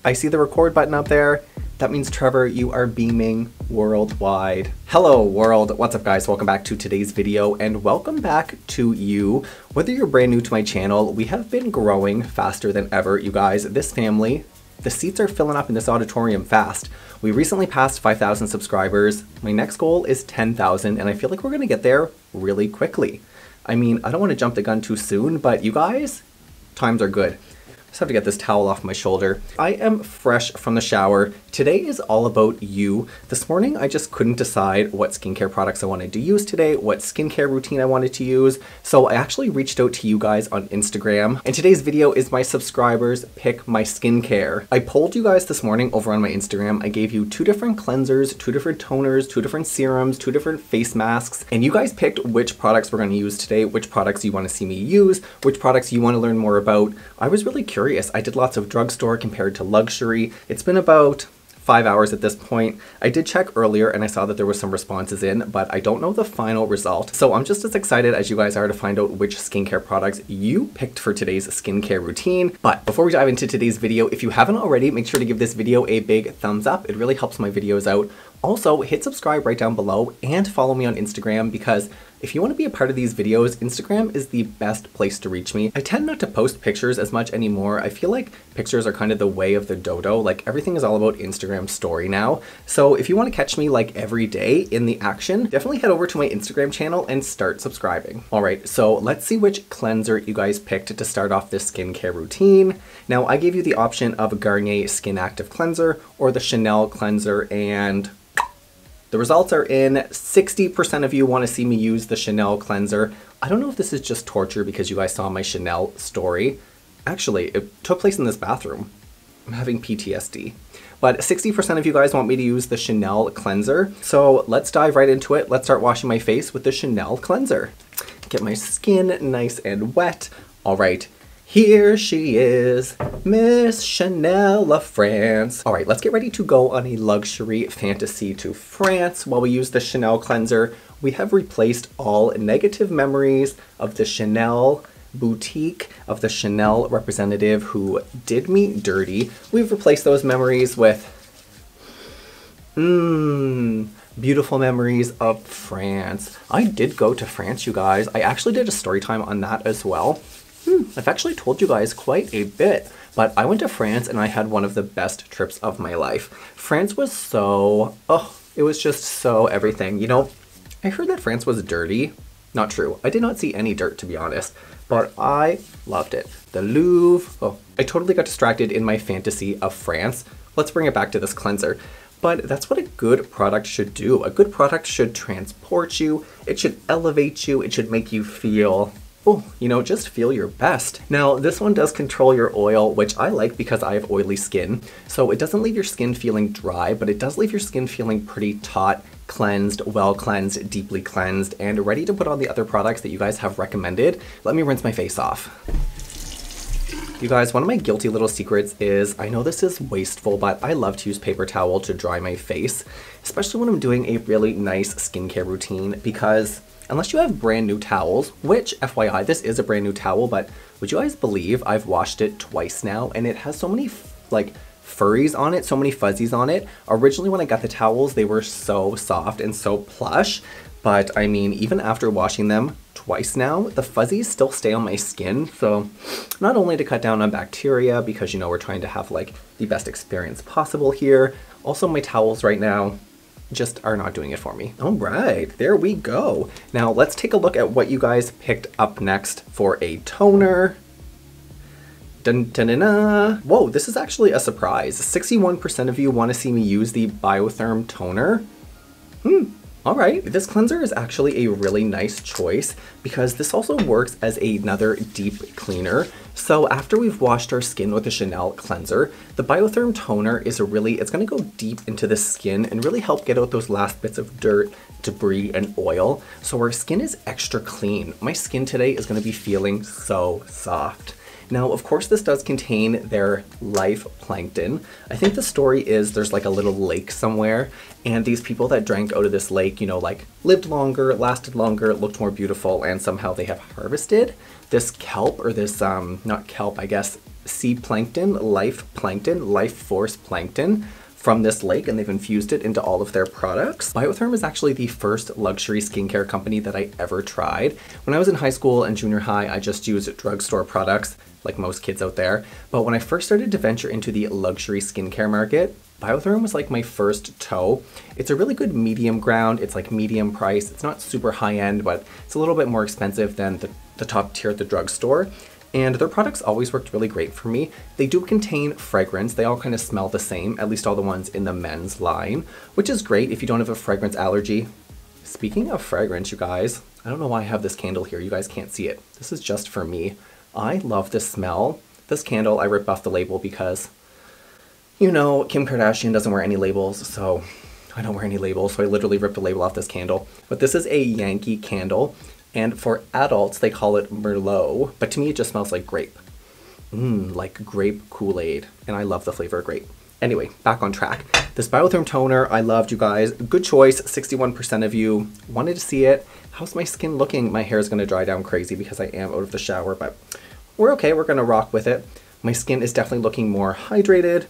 I see the record button up there. That means, Trevor, you are beaming worldwide. Hello world, what's up guys? Welcome back to today's video and welcome back to you. Whether you're brand new to my channel, we have been growing faster than ever, you guys. This family, the seats are filling up in this auditorium fast. We recently passed 5,000 subscribers. My next goal is 10,000 and I feel like we're gonna get there really quickly. I mean, I don't want to jump the gun too soon, but you guys, times are good. Just have to get this towel off my shoulder. I am fresh from the shower. Today is all about you. This morning, I just couldn't decide what skincare products I wanted to use today, what skincare routine I wanted to use. So I actually reached out to you guys on Instagram. And today's video is my subscribers pick my skincare. I polled you guys this morning over on my Instagram. I gave you 2 different cleansers, 2 different toners, 2 different serums, 2 different face masks. And you guys picked which products we're gonna use today, which products you wanna see me use, which products you wanna learn more about. I was really curious. I did lots of drugstore compared to luxury. It's been about 5 hours at this point. I did check earlier and I saw that there was some responses in, but I don't know the final result. So I'm just as excited as you guys are to find out which skincare products you picked for today's skincare routine. But before we dive into today's video, if you haven't already, make sure to give this video a big thumbs up. It really helps my videos out. Also, hit subscribe right down below and follow me on Instagram because if you want to be a part of these videos, Instagram is the best place to reach me. I tend not to post pictures as much anymore. I feel like pictures are kind of the way of the dodo. Like everything is all about Instagram story now. So if you want to catch me like every day in the action, definitely head over to my Instagram channel and start subscribing. All right, so let's see which cleanser you guys picked to start off this skincare routine. Now I gave you the option of a Garnier Skin Active Cleanser or the Chanel cleanser, and the results are in. 60% of you want to see me use the Chanel cleanser. I don't know if this is just torture because you guys saw my Chanel story. Actually, it took place in this bathroom. I'm having PTSD. But 60% of you guys want me to use the Chanel cleanser. So let's dive right into it. Let's start washing my face with the Chanel cleanser. Get my skin nice and wet. All right. Here she is, Miss Chanel of France. All right, let's get ready to go on a luxury fantasy to France. While we use the Chanel cleanser, we have replaced all negative memories of the Chanel boutique, of the Chanel representative who did me dirty. We've replaced those memories with, beautiful memories of France. I did go to France, you guys. I actually did a story time on that as well. I've actually told you guys quite a bit, but I went to France and I had one of the best trips of my life. France was so, it was just so everything. You know, I heard that France was dirty. Not true. I did not see any dirt, to be honest, but I loved it. The Louvre, I totally got distracted in my fantasy of France. Let's bring it back to this cleanser. But that's what a good product should do. A good product should transport you. It should elevate you. It should make you feel, you know, just feel your best. Now, this one does control your oil, which I like because I have oily skin. So it doesn't leave your skin feeling dry, but it does leave your skin feeling pretty taut, cleansed, well cleansed, deeply cleansed, and ready to put on the other products that you guys have recommended. Let me rinse my face off. You guys, one of my guilty little secrets is, I know this is wasteful, but I love to use paper towel to dry my face, especially when I'm doing a really nice skincare routine, because unless you have brand new towels, which FYI, this is a brand new towel, but would you guys believe I've washed it twice now and it has so many like furries on it, so many fuzzies on it. Originally when I got the towels, they were so soft and so plush, but I mean, even after washing them twice now, the fuzzies still stay on my skin. So not only to cut down on bacteria, because you know, we're trying to have like the best experience possible here. Also my towels right now just are not doing it for me. All right, there we go. Now let's take a look at what you guys picked up next for a toner. Dun, dun, dun, dun. Whoa, this is actually a surprise. 61% of you want to see me use the Biotherm toner. All right, this cleanser is actually a really nice choice because this also works as another deep cleaner. So after we've washed our skin with the Chanel cleanser, the Biotherm toner is it's gonna go deep into the skin and really help get out those last bits of dirt, debris, and oil. So our skin is extra clean. My skin today is gonna be feeling so soft. Now, of course, this does contain their life plankton. I think the story is there's like a little lake somewhere, and these people that drank out of this lake, you know, like lived longer, lasted longer, looked more beautiful, and somehow they have harvested this kelp, or this, not kelp, I guess, sea plankton, life force plankton from this lake, and they've infused it into all of their products. Biotherm is actually the first luxury skincare company that I ever tried. When I was in high school and junior high, I just used drugstore products like most kids out there. But when I first started to venture into the luxury skincare market, Biotherm was like my first toe. It's a really good medium ground. It's like medium price. It's not super high end, but it's a little bit more expensive than the top tier at the drugstore. And their products always worked really great for me. They do contain fragrance. They all kind of smell the same, at least all the ones in the men's line, which is great if you don't have a fragrance allergy. Speaking of fragrance, you guys, I don't know why I have this candle here. You guys can't see it. This is just for me. I love this smell. This candle, I ripped off the label because, you know, Kim Kardashian doesn't wear any labels, so I don't wear any labels, so I literally ripped the label off this candle. But this is a Yankee candle. And for adults, they call it Merlot, but to me it just smells like grape. Like grape Kool-Aid, and I love the flavor of grape. Anyway, back on track. This Biotherm toner, I loved, you guys. Good choice, 61% of you wanted to see it. How's my skin looking? My hair is gonna dry down crazy because I am out of the shower, but we're okay, we're gonna rock with it. My skin is definitely looking more hydrated.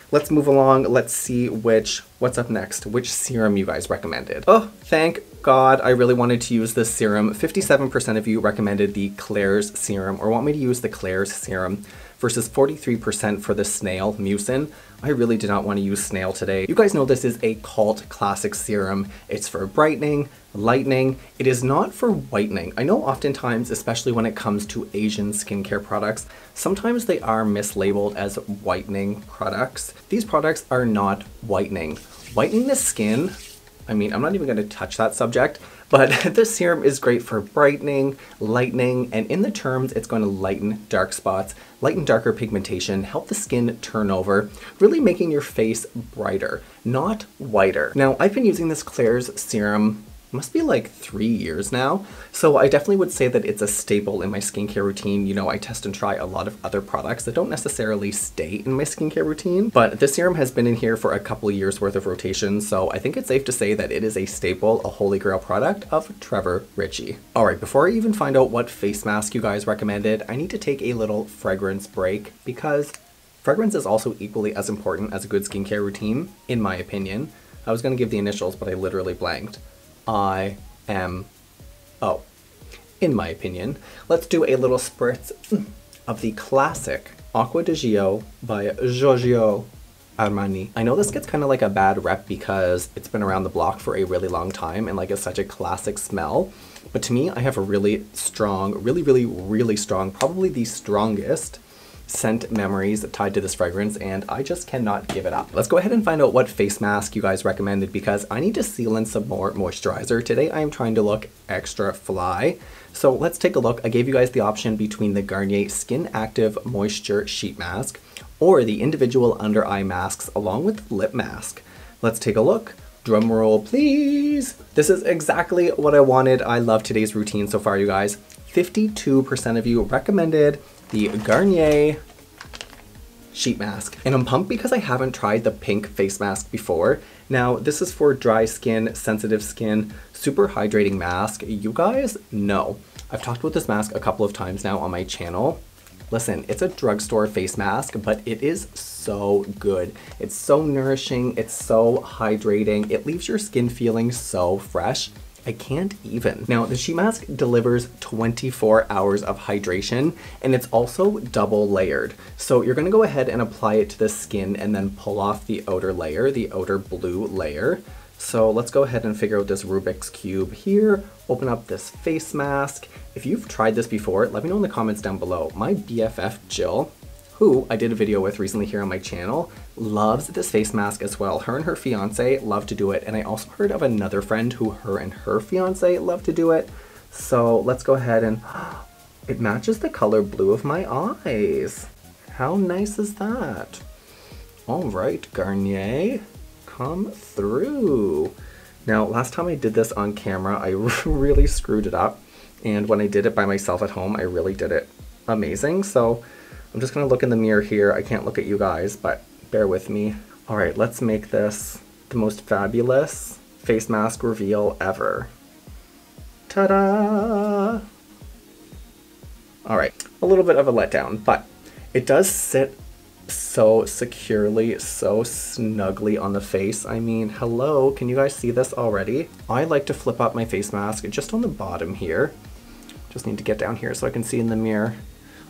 Let's move along. Let's see what's up next, which serum you guys recommended. Oh, thank God, I really wanted to use this serum. 57% of you recommended the Klairs serum or want me to use the Klairs serum versus 43% for the Snail Mucin. I really did not want to use Snail today. You guys know this is a cult classic serum. It's for brightening, lightening. It is not for whitening. I know oftentimes, especially when it comes to Asian skincare products, sometimes they are mislabeled as whitening products. These products are not whitening. Whitening the skin, I mean, I'm not even going to touch that subject, but this serum is great for brightening, lightening, and in the terms, it's going to lighten dark spots, lighten darker pigmentation, help the skin turn over, really making your face brighter, not whiter. Now, I've been using this Klairs serum must be like 3 years now. So I definitely would say that it's a staple in my skincare routine. You know, I test and try a lot of other products that don't necessarily stay in my skincare routine, but this serum has been in here for a couple of years worth of rotation. So I think it's safe to say that it is a staple, a holy grail product of Trevor Ritchie. All right, before I even find out what face mask you guys recommended, I need to take a little fragrance break because fragrance is also equally as important as a good skincare routine, in my opinion. I was gonna give the initials, but I literally blanked. I-M-O. In my opinion, let's do a little spritz of the classic Acqua di Gio by Giorgio Armani. I know this gets kind of like a bad rep because it's been around the block for a really long time and like it's such a classic smell, but to me, I have a really strong, really strong, probably the strongest scent memories tied to this fragrance, and I just cannot give it up. Let's go ahead and find out what face mask you guys recommended because I need to seal in some more moisturizer. Today I am trying to look extra fly. So let's take a look. I gave you guys the option between the Garnier Skin Active Moisture Sheet Mask or the individual under eye masks along with lip mask. Let's take a look. Drum roll, please. This is exactly what I wanted. I love today's routine so far, you guys. 52% of you recommended the Garnier sheet mask. And I'm pumped because I haven't tried the pink face mask before. Now, this is for dry skin, sensitive skin, super hydrating mask. You guys know, I've talked about this mask a couple of times now on my channel. Listen, it's a drugstore face mask, but it is so good. It's so nourishing, it's so hydrating. It leaves your skin feeling so fresh. I can't even. Now, the sheet mask delivers 24 hours of hydration, and it's also double layered. So you're gonna go ahead and apply it to the skin and then pull off the outer layer, the outer blue layer. So let's go ahead and figure out this Rubik's Cube here, open up this face mask. If you've tried this before, let me know in the comments down below. My BFF, Jill, who I did a video with recently here on my channel, loves this face mask as well. Her and her fiance love to do it. And I also heard of another friend who her and her fiance love to do it. So let's go ahead and, it matches the color blue of my eyes. How nice is that? All right, Garnier, come through. Now, last time I did this on camera, I really screwed it up. And when I did it by myself at home, I really did it amazing. So I'm just gonna look in the mirror here. I can't look at you guys, but bear with me. All right, let's make this the most fabulous face mask reveal ever. Ta-da! All right, a little bit of a letdown, but It does sit so securely, so snugly on the face. I mean, hello, can you guys see this already? I like to flip up my face mask just on the bottom here. Just need to get down here so I can see in the mirror.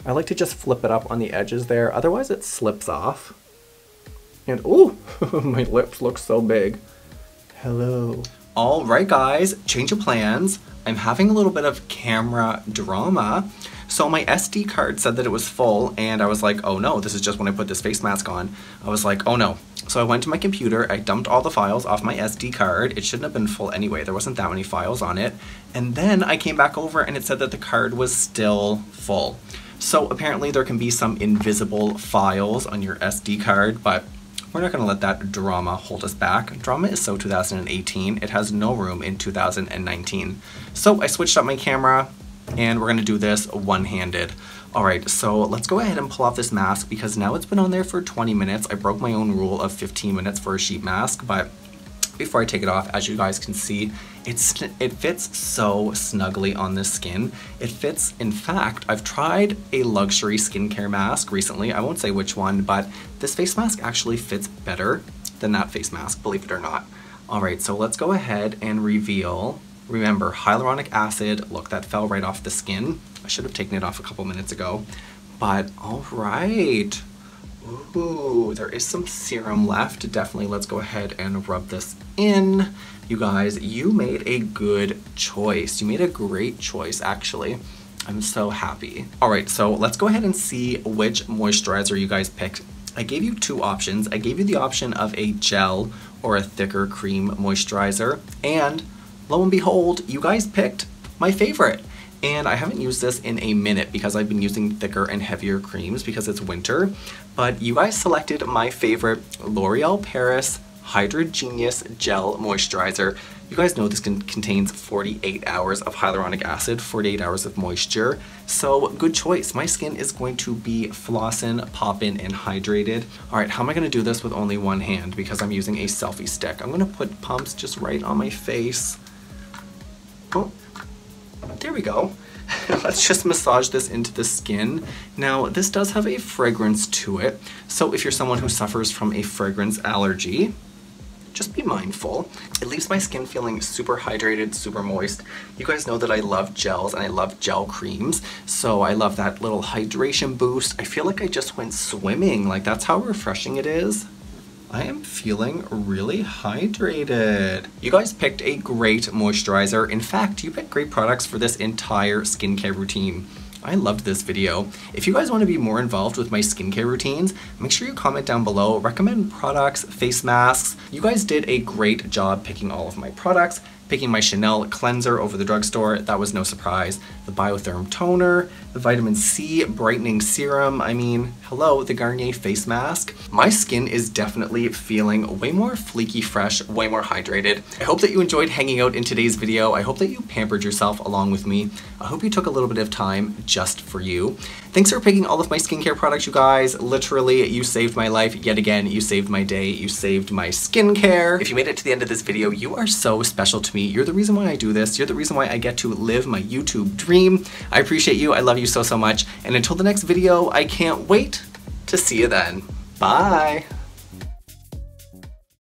I like to just flip it up on the edges there, otherwise it slips off. And ooh, my lips look so big. Hello. All right guys, change of plans. I'm having a little bit of camera drama. So my SD card said that it was full and I was like, oh no, this is just when I put this face mask on. I was like, oh no. So I went to my computer, I dumped all the files off my SD card. It shouldn't have been full anyway, there wasn't that many files on it. And then I came back over and it said that the card was still full. So apparently there can be some invisible files on your SD card, but we're not gonna let that drama hold us back. Drama is so 2018, it has no room in 2019. So I switched up my camera, and we're gonna do this one-handed. All right, so let's go ahead and pull off this mask because now it's been on there for 20 minutes. I broke my own rule of 15 minutes for a sheet mask, but before I take it off, as you guys can see, it fits so snugly on this skin. It fits, in fact, I've tried a luxury skincare mask recently. I won't say which one, but this face mask actually fits better than that face mask, believe it or not. All right, so let's go ahead and reveal. Remember, hyaluronic acid, look, that fell right off the skin. I should have taken it off a couple minutes ago, but all right. Ooh, there is some serum left. Definitely, let's go ahead and rub this in. You guys, you made a good choice. You made a great choice, actually. I'm so happy. All right, so let's go ahead and see which moisturizer you guys picked. I gave you two options. I gave you the option of a gel or a thicker cream moisturizer, and lo and behold, you guys picked my favorite. And I haven't used this in a minute because I've been using thicker and heavier creams because it's winter. But you guys selected my favorite L'Oreal Paris Hydra Genius Gel Moisturizer. You guys know this contains 48 hours of hyaluronic acid, 48 hours of moisture. So good choice. My skin is going to be flossin', poppin', and hydrated. All right, how am I gonna do this with only one hand because I'm using a selfie stick? I'm gonna put pumps just right on my face. Oh, there we go. Let's just massage this into the skin. Now, this does have a fragrance to it, so if you're someone who suffers from a fragrance allergy, just be mindful. It leaves my skin feeling super hydrated, super moist. You guys know that I love gels and I love gel creams, so I love that little hydration boost. I feel like I just went swimming, like that's how refreshing it is. I am feeling really hydrated. You guys picked a great moisturizer. In fact, you picked great products for this entire skincare routine. I loved this video. If you guys want to be more involved with my skincare routines, make sure you comment down below, recommend products, face masks. You guys did a great job picking all of my products. Picking my Chanel cleanser over the drugstore, that was no surprise. The Biotherm toner, the vitamin C brightening serum, I mean, hello, the Garnier face mask. My skin is definitely feeling way more fleeky fresh, way more hydrated. I hope that you enjoyed hanging out in today's video. I hope that you pampered yourself along with me. I hope you took a little bit of time just for you. Thanks for picking all of my skincare products, you guys. Literally, you saved my life yet again. You saved my day. You saved my skincare. If you made it to the end of this video, you are so special to me. You're the reason why I do this. You're the reason why I get to live my YouTube dream. I appreciate you. I love you so, so much. And until the next video, I can't wait to see you then. Bye.